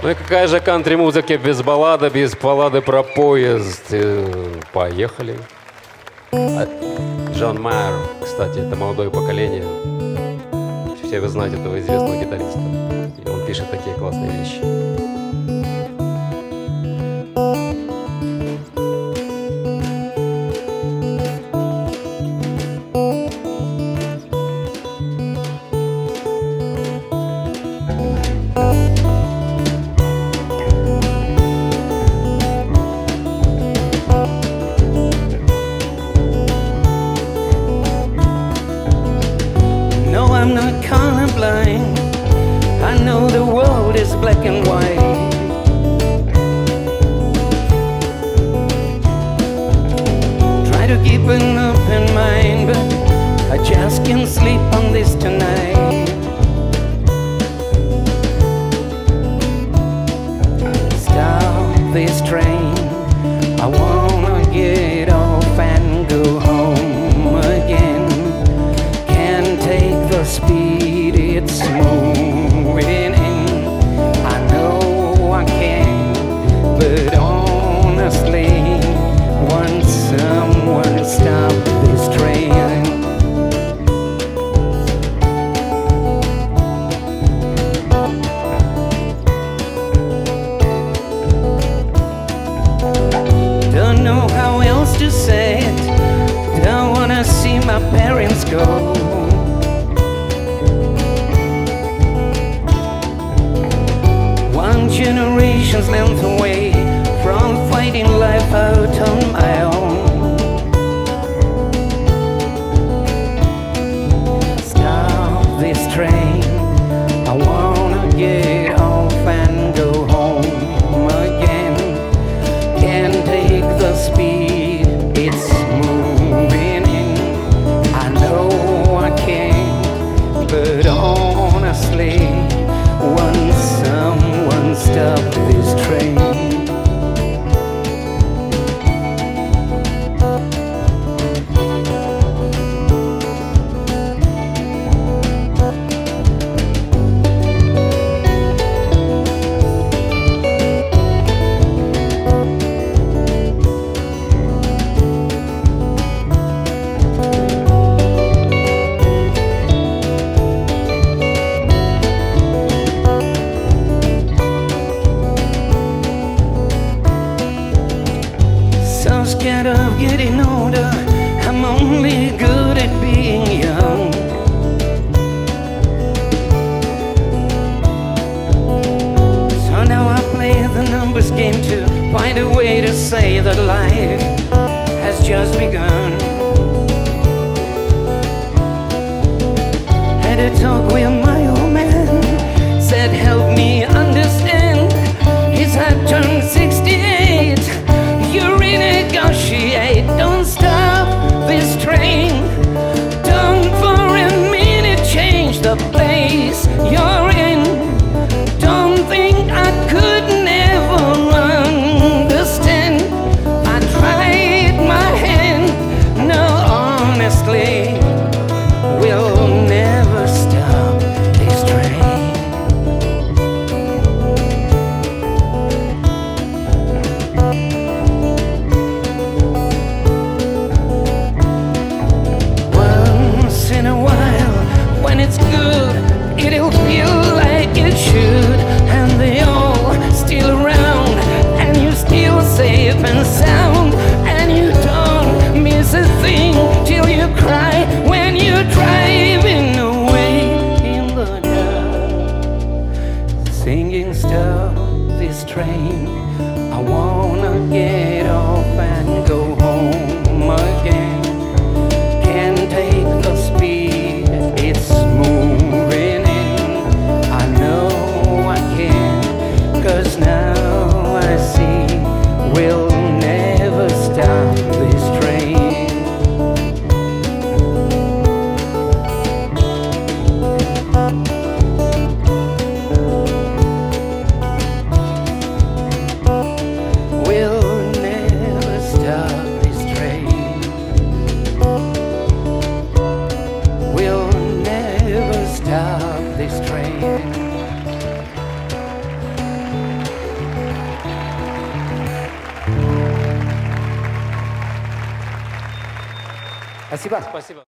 Ну и какая же кантри-музыка без баллады, без баллады про поезд? Поехали. Джон Майер, кстати, это молодое поколение. Все вы знаете этого известного гитариста. И он пишет такие классные вещи. I'm not colorblind. I know the world is black and white. Try to keep an open mind, but I just can't sleep on this tonight. Stop this train, I wanna get off and go home again. Can't take the speed it's moving in. I know I can, but honestly, want someone stop this train. Don't know how else to say it. Don't wanna see my parents go. One generation's length away from fighting life out on my own. Stop this train, I wanna get off and go home again. Can't take the speed it's moving in. I know I can, but honestly, want someone stop this train. So scared of getting older, I'm only good at being young. So now I play the numbers game to find a way to say that life has just begun. Had a talk with my old man, said help me understand. He's had turned 68. You renegotiate, don't stop this train. Don't for a minute change the place you're in. Don't think I could never understand. I tried my hand, no, honestly, we'll never stop this train. Once in a while, when it's good, it'll feel like it should. And they all still around, and you're still safe and sound. And you don't miss a thing till you cry when you're driving away in the dark, singing stop this train. I wanna get off and go home again. Can't take the speed it's moving in. I know I can, 'cause now I see we'll never stop this train. We'll never Спасибо. Спасибо.